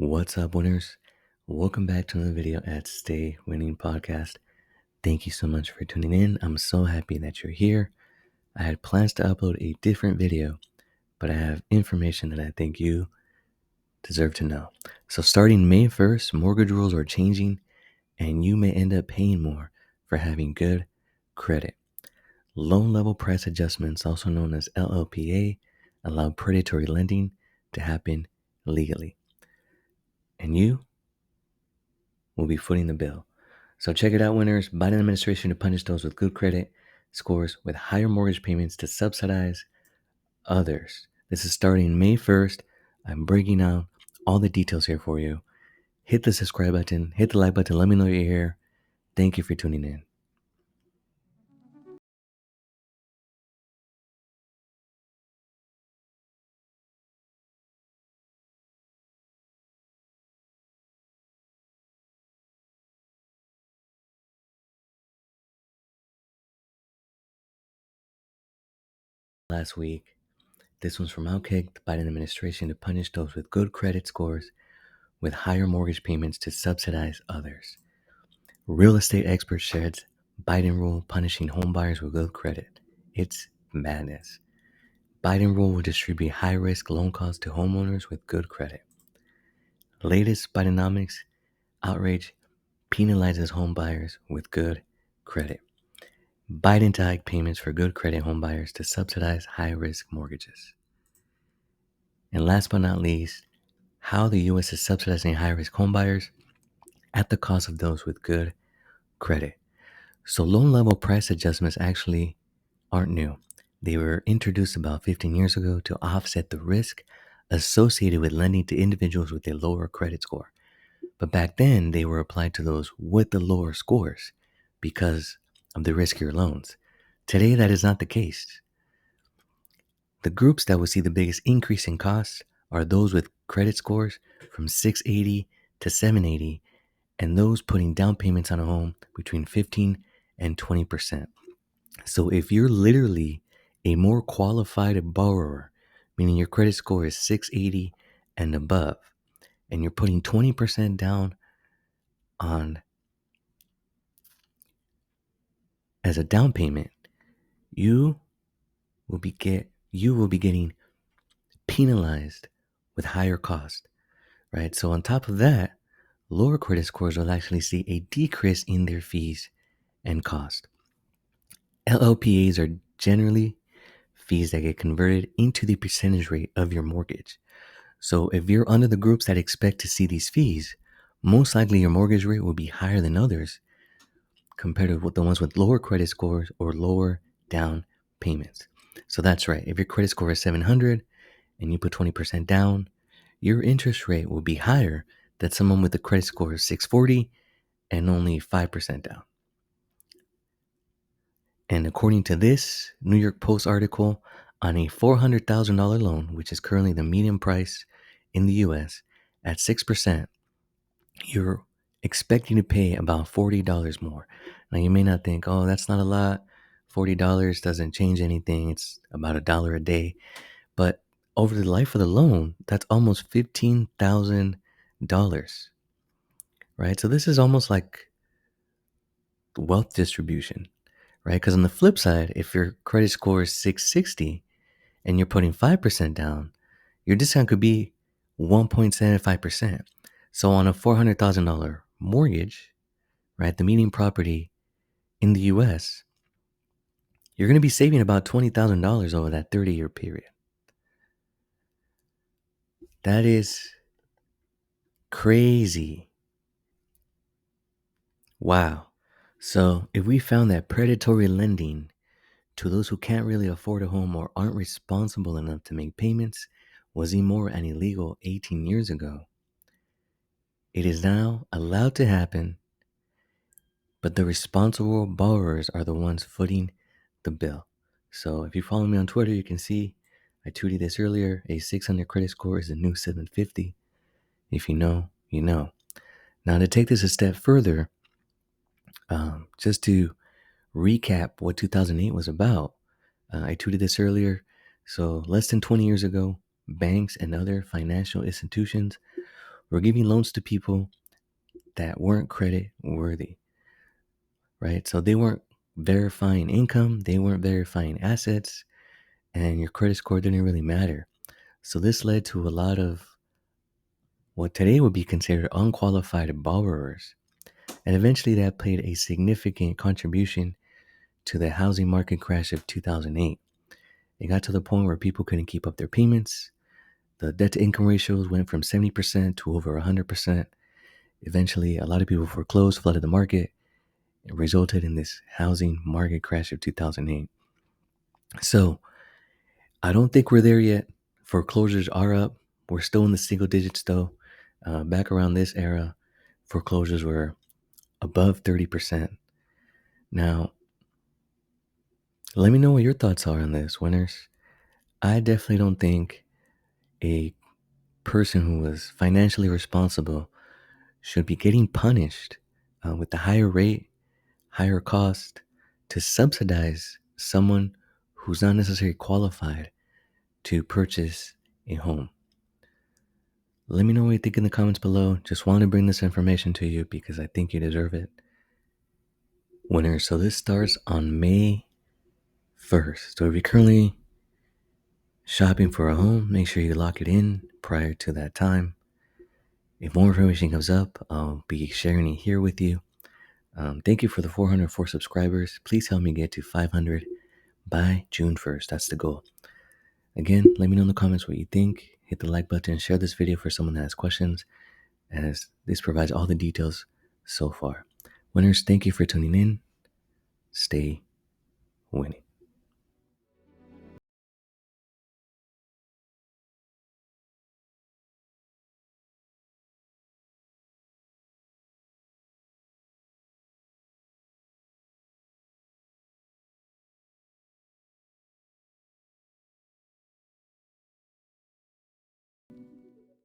What's up, winners? Welcome back to another video at Stay Winning Podcast. Thank you so much for tuning in. I'm so happy that you're here. I had plans to upload a different video, but I have information that I think you deserve to know. So starting May 1st, mortgage rules are changing and you may end up paying more for having good credit. Loan level price adjustments, also known as LLPA, allow predatory lending to happen legally. And you will be footing the bill. So check it out, winners. Biden administration to punish those with good credit scores with higher mortgage payments to subsidize others. This is starting May 1st. I'm breaking out all the details here for you. Hit the subscribe button, hit the like button. Let me know you're here. Thank you for tuning in. Last week, this one's from Outkick, the Biden administration to punish those with good credit scores with higher mortgage payments to subsidize others. Real estate expert shared Biden rule punishing homebuyers with good credit. It's madness. Biden rule will distribute high-risk loan costs to homeowners with good credit. Latest Bidenomics outrage penalizes homebuyers with good credit. Biden to hike payments for good credit homebuyers to subsidize high-risk mortgages. And last but not least, how the U.S. is subsidizing high-risk homebuyers at the cost of those with good credit. So loan level price adjustments actually aren't new. They were introduced about 15 years ago to offset the risk associated with lending to individuals with a lower credit score. But back then, they were applied to those with the lower scores because of the riskier loans. Today, that is not the case. The groups that will see the biggest increase in costs are those with credit scores from 680 to 780, and those putting down payments on a home between 15 and 20%. So if you're literally a more qualified borrower, meaning your credit score is 680 and above, and you're putting 20% down on as a down payment, you will be getting penalized with higher cost, right? So on top of that, lower credit scores will actually see a decrease in their fees and cost. LLPAs are generally fees that get converted into the percentage rate of your mortgage. So if you're under the groups that expect to see these fees, most likely your mortgage rate will be higher than others compared to the ones with lower credit scores or lower down payments. So that's right. If your credit score is 700 and you put 20% down, your interest rate will be higher than someone with a credit score of 640 and only 5% down. And according to this New York Post article, on a $400,000 loan, which is currently the median price in the US, at 6%, you're expecting to pay about $40 more. Now, you may not think, oh, that's not a lot. $40 doesn't change anything. It's about $1 a day. But over the life of the loan, that's almost $15,000, right? So this is almost like wealth distribution, right? Because on the flip side, if your credit score is 660 and you're putting 5% down, your discount could be 1.75%. So on a $400,000 mortgage, right, the median property in the US, you're going to be saving about $20,000 over that 30-year period. That is crazy. Wow. So if we found that predatory lending to those who can't really afford a home or aren't responsible enough to make payments was immoral and illegal 18 years ago, it is now allowed to happen, but the responsible borrowers are the ones footing the bill. So if you follow me on Twitter, you can see I tweeted this earlier. A 600 credit score is a new 750. If you know, you know. Now to take this a step further, just to recap what 2008 was about, I tweeted this earlier. So less than 20 years ago, banks and other financial institutions were giving loans to people that weren't credit worthy, right? So they weren't verifying income, they weren't verifying assets, and your credit score didn't really matter. So this led to a lot of what today would be considered unqualified borrowers. And eventually that played a significant contribution to the housing market crash of 2008. It got to the point where people couldn't keep up their payments. The debt to income ratios went from 70% to over 100%. Eventually, a lot of people foreclosed, flooded the market. It resulted in this housing market crash of 2008. So I don't think we're there yet. Foreclosures are up. We're still in the single digits though. Back around this era, foreclosures were above 30%. Now, let me know what your thoughts are on this, winners. I definitely don't think a person who was financially responsible should be getting punished with the higher rate, higher cost to subsidize someone who's not necessarily qualified to purchase a home. Let me know what you think in the comments below. Just wanted to bring this information to you because I think you deserve it. Winners, so this starts on May 1st. So if you're currently shopping for a home, make sure you lock it in prior to that time. If more information comes up, I'll be sharing it here with you. Thank you for the 404 subscribers. Please help me get to 500 by June 1st. That's the goal. Again, let me know in the comments what you think. Hit the like button, share this video for someone that has questions, as this provides all the details so far. Winners, thank you for tuning in. Stay winning.